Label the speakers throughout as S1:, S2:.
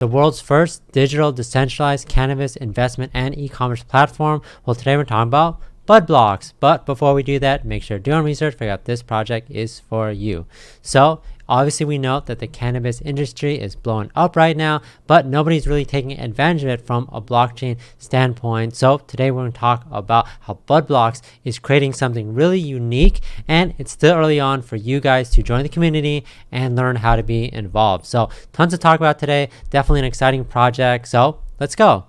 S1: The world's first digital decentralized cannabis investment and e-commerce platform. Well, today we're talking about BudBlockz. But before we do that, make sure to do your research, figure out if this project is for you. So obviously we know that the cannabis industry is blowing up right now, but nobody's really taking advantage of it from a blockchain standpoint. So today we're going to talk about how BudBlockz is creating something really unique, and it's still early on for you guys to join the community and learn how to be involved. So tons to talk about today. Definitely an exciting project. So let's go.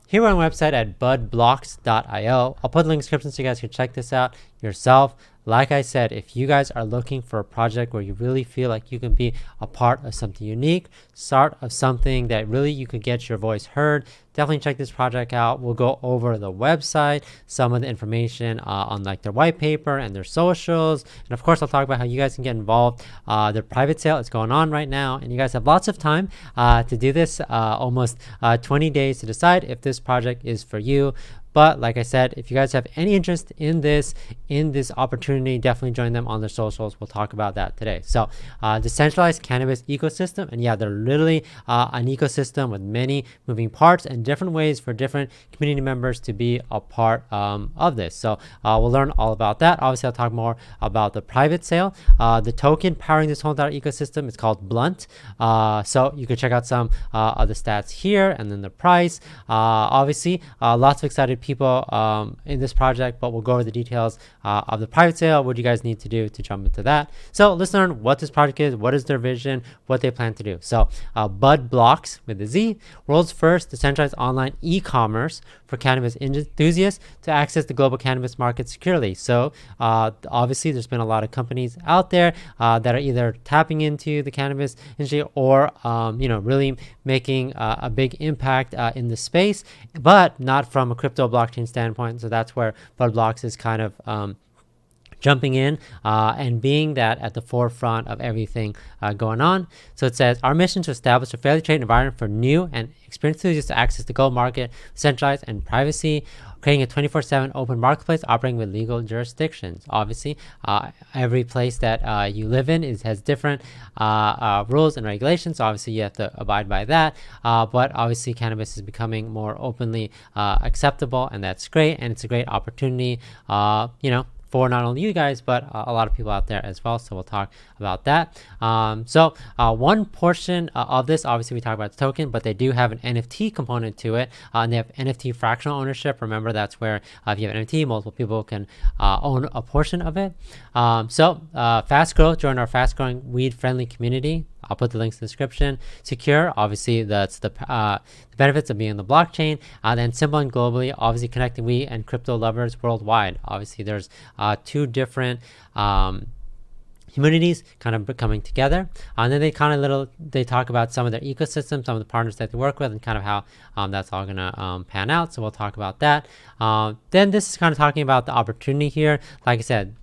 S1: Here we're on the website at budblockz.io. I'll put the link in the description so you guys can check this out yourself. Like I said, if you guys are looking for a project where you really feel like you can be a part of something unique, start of something that really you could get your voice heard, definitely check this project out. We'll go over the website, some of the information on like their white paper and their socials. And of course, I'll talk about how you guys can get involved. Their private sale is going on right now, and you guys have lots of time to do this, almost 20 days to decide if this project is for you. But like I said, if you guys have any interest in this opportunity, definitely join them on their socials. We'll talk about that today. So decentralized cannabis ecosystem. And yeah, they're literally an ecosystem with many moving parts and different ways for different community members to be a part of this. So we'll learn all about that. Obviously, I'll talk more about the private sale. The token powering this whole entire ecosystem is called Blunt. So you can check out some of the stats here, and then the price. Obviously, lots of excited people in this project, but we'll go over the details of the private sale, what you guys need to do to jump into that. So let's learn what this project is, what is their vision, what they plan to do. So BudBlockz with a Z, world's first decentralized online e-commerce for cannabis enthusiasts to access the global cannabis market securely. So obviously there's been a lot of companies out there that are either tapping into the cannabis industry or really making a big impact in the space, but not from a crypto blockchain standpoint. So that's where BudBlockz is kind of jumping in and being that at the forefront of everything going on. So it says, our mission to establish a fairly traded environment for new and experienced enthusiasts to access the gold market, centralized and privacy, creating a 24/7 open marketplace operating with legal jurisdictions. Obviously, every place that you live in has different rules and regulations. So obviously, you have to abide by that. But obviously, cannabis is becoming more openly acceptable, and that's great. And it's a great opportunity, for not only you guys, but a lot of people out there as well. So we'll talk about that. So one portion of this, obviously we talk about the token, but they do have an NFT component to it. And they have NFT fractional ownership. Remember, that's where if you have an NFT, multiple people can own a portion of it. Fast growth, join our fast growing weed friendly community. I'll put the links in the description. Secure, obviously that's the benefits of being on the blockchain. Then simple and globally, obviously connecting we and crypto lovers worldwide. Obviously there's two different communities kind of coming together, and then they talk about some of their ecosystem, some of the partners that they work with, and kind of how that's all gonna pan out. So we'll talk about that. Then this is kind of talking about the opportunity here. Like I said,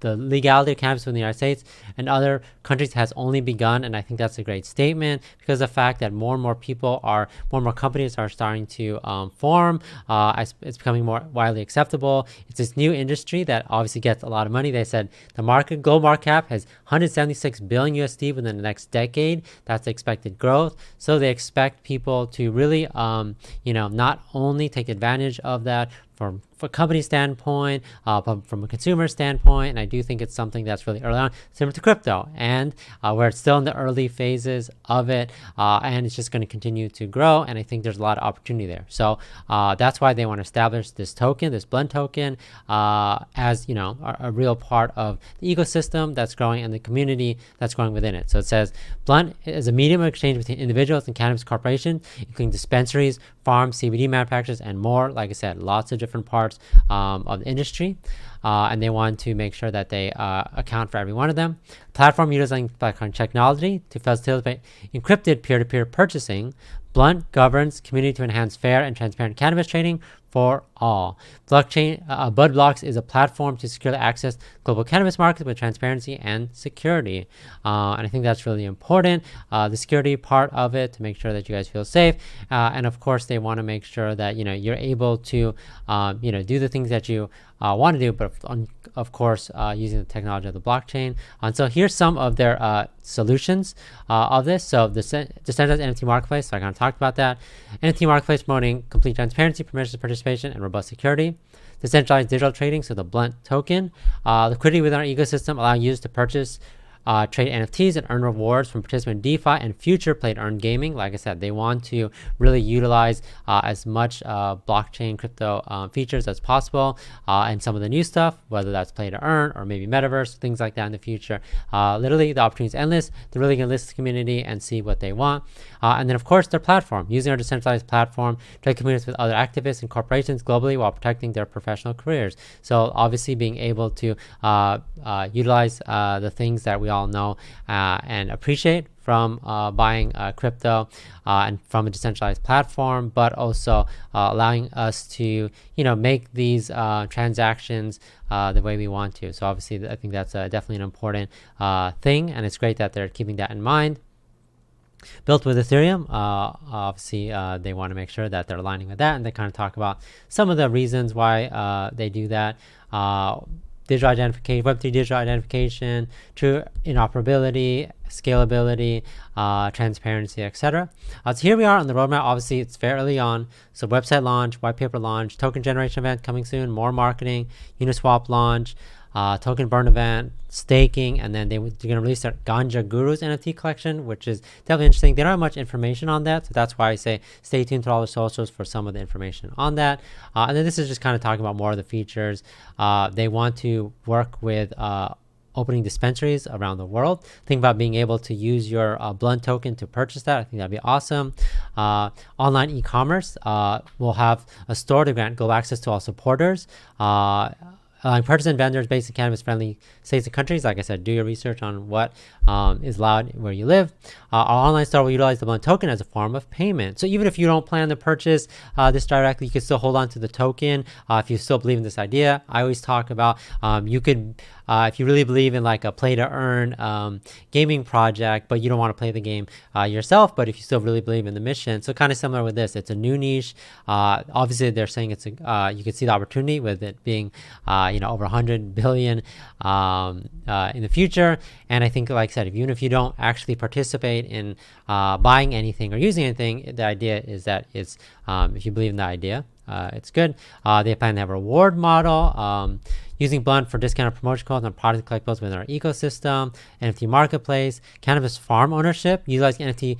S1: the legality of cannabis in the United States and other countries has only begun, and I think that's a great statement because of the fact that more and more companies are starting to form. It's becoming more widely acceptable. It's this new industry that obviously gets a lot of money. They said the global market cap has 176 billion USD within the next decade. That's the expected growth. So they expect people to really, not only take advantage of that from a company standpoint, but from a consumer standpoint. And I do think it's something that's really early on, similar to crypto, and where it's still in the early phases of it, and it's just going to continue to grow. And I think there's a lot of opportunity there. So that's why they want to establish this token, this Blunt token, as a real part of the ecosystem that's growing and the community that's growing within it. So it says Blunt is a medium of exchange between individuals and cannabis corporations, including dispensaries, farms, CBD manufacturers, and more. Like I said, lots of different parts of the industry, and they want to make sure that they account for every one of them. Platform utilizing blockchain technology to facilitate encrypted peer-to-peer purchasing. Blunt governs community to enhance fair and transparent cannabis trading for all. BudBlockz is a platform to securely access global cannabis markets with transparency and security. And I think that's really important. The security part of it to make sure that you guys feel safe. And of course, they want to make sure that, you're able to, do the things that you want to do, but of course using the technology of the blockchain. And so here's some of their solutions of this. So the decentralized NFT marketplace, so I kind of talked about that. NFT marketplace promoting complete transparency, permissions, participation, and robust security. Decentralized digital trading, so the Blunt token. Liquidity within our ecosystem, allowing users to purchase, trade NFTs and earn rewards from participating in DeFi and future play to earn gaming. Like I said, they want to really utilize as much blockchain crypto features as possible, and some of the new stuff, whether that's play to earn or maybe metaverse, things like that in the future. Literally, the opportunity is endless. They're really going to list the community and see what they want. And then, of course, their platform, using our decentralized platform to communicate with other activists and corporations globally while protecting their professional careers. So obviously being able to utilize the things that we all know and appreciate from buying crypto and from a decentralized platform, but also allowing us to make these transactions the way we want to. So obviously I think that's definitely an important thing, and it's great that they're keeping that in mind. Built with Ethereum, obviously they want to make sure that they're aligning with that, and they kind of talk about some of the reasons why they do that. Digital identification, Web3 digital identification, true interoperability, scalability, transparency, etc. So here we are on the roadmap. Obviously, it's very early on. So website launch, white paper launch, token generation event coming soon, more marketing, Uniswap launch, token burn event, staking, and then they're going to release their Ganja Gurus NFT collection, which is definitely interesting. They don't have much information on that, so that's why I say stay tuned to all the socials for some of the information on that. And then this is just kind of talking about more of the features. They want to work with opening dispensaries around the world. Think about being able to use your Blunt token to purchase that. I think that'd be awesome. Online e-commerce will have a store to grant global access to all supporters. Allowing partisan vendors based in cannabis-friendly states and countries. Like I said, do your research on what is allowed where you live. Our online store will utilize the Blunt token as a form of payment. So even if you don't plan to purchase this directly, you can still hold on to the token if you still believe in this idea. I always talk about you could, if you really believe in like a play-to-earn gaming project, but you don't want to play the game yourself, but if you still really believe in the mission. So kind of similar with this. It's a new niche. Obviously, they're saying it's you can see the opportunity with it being over 100 billion in the future. And I think, like I said, even if you don't actually participate in buying anything or using anything, the idea is that it's if you believe in the idea, it's good. They plan to have a reward model, using Blunt for discounted promotion codes on product collectibles within our ecosystem, NFT marketplace, cannabis farm ownership, utilizing NFT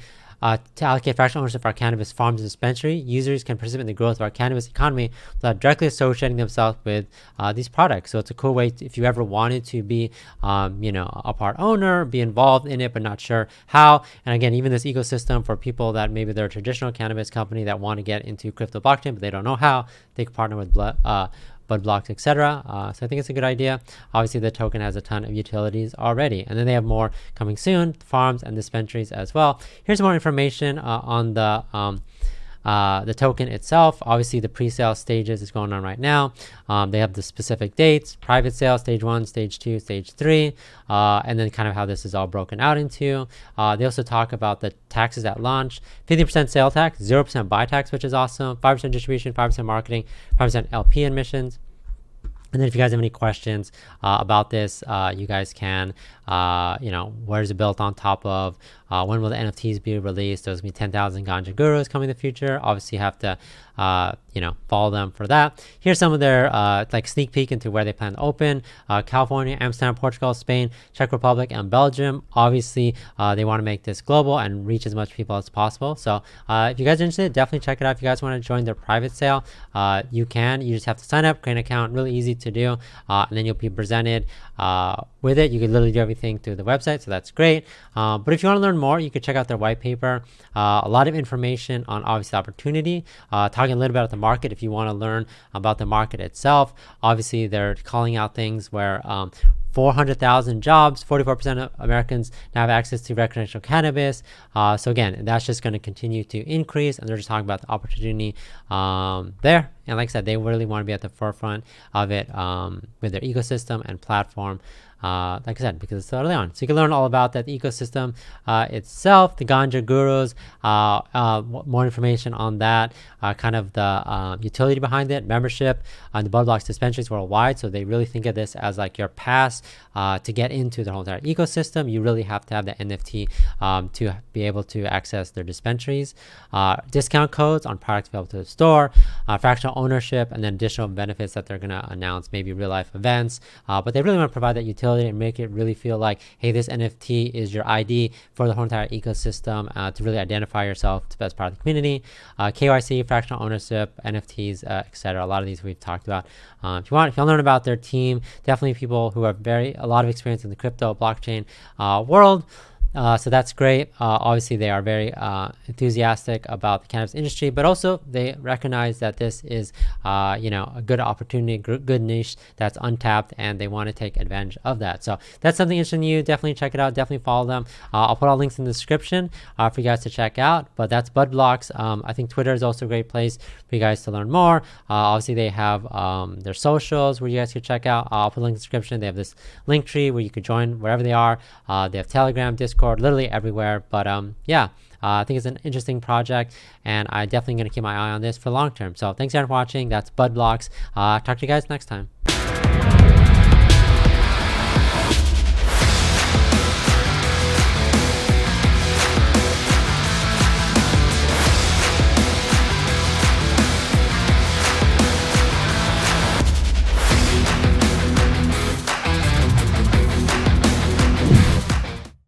S1: to allocate fractional ownership of our cannabis farms and dispensary. Users can participate in the growth of our cannabis economy without directly associating themselves with these products. So it's a cool way if you ever wanted to be, a part owner, be involved in it, but not sure how. And again, even this ecosystem for people that maybe they're a traditional cannabis company that want to get into crypto blockchain, but they don't know how, they can partner with BudBlockz, etc. So I think it's a good idea. Obviously, the token has a ton of utilities already, and then they have more coming soon, farms and dispensaries as well. Here's more information on the token itself. Obviously, the pre-sale stages is going on right now. They have the specific dates: private sale, stage 1, stage 2, stage 3, and then kind of how this is all broken out into. They also talk about the taxes at launch: 50% sale tax, 0% buy tax, which is awesome, 5% distribution, 5% marketing, 5% LP admissions. And then if you guys have any questions about this, you guys can, where is it built on top of? When will the NFTs be released? There's going to be 10,000 Ganja Gurus coming in the future. Obviously, you have to, follow them for that. Here's some of their sneak peek into where they plan to open: California, Amsterdam, Portugal, Spain, Czech Republic, and Belgium. Obviously, they want to make this global and reach as much people as possible. So if you guys are interested, definitely check it out. If you guys want to join their private sale, you can. You just have to sign up, create an account, really easy to do, and then you'll be presented with it. You can literally do everything through the website, so that's great. But if you want to learn more, you can check out their white paper. A lot of information on obviously opportunity, talking a little bit about the market if you want to learn about the market itself. Obviously, they're calling out things where 400,000 jobs, 44% of Americans now have access to recreational cannabis. So again, that's just going to continue to increase, and they're just talking about the opportunity there. And like I said, they really want to be at the forefront of it with their ecosystem and platform. Like I said, because it's early on. So you can learn all about that ecosystem itself, the ganja gurus, more information on that, kind of the utility behind it, membership on the Budblockz dispensaries worldwide. So they really think of this as like your pass to get into the whole entire ecosystem. You really have to have the NFT to be able to access their dispensaries. Discount codes on products available to the store, fractional ownership, and then additional benefits that they're going to announce, maybe real life events. But they really want to provide that utility and make it really feel like, hey, this NFT is your ID for the whole entire ecosystem to really identify yourself as part of the community. KYC, fractional ownership, NFTs, etc. A lot of these we've talked about. If you want to learn about their team, definitely people who have a lot of experience in the crypto blockchain world. So that's great. Obviously, they are very enthusiastic about the cannabis industry, but also they recognize that this is, a good opportunity, good niche that's untapped, and they want to take advantage of that. So that's something interesting to you. Definitely check it out. Definitely follow them. I'll put all links in the description for you guys to check out. But that's Budblockz. I think Twitter is also a great place for you guys to learn more. Obviously, they have their socials where you guys can check out. I'll put a link in the description. They have this link tree where you could join wherever they are. They have Telegram, Discord, literally everywhere. But I think it's an interesting project, and I'm definitely going to keep my eye on this for long term. So thanks again for watching. That's Budblockz. Talk to you guys next time.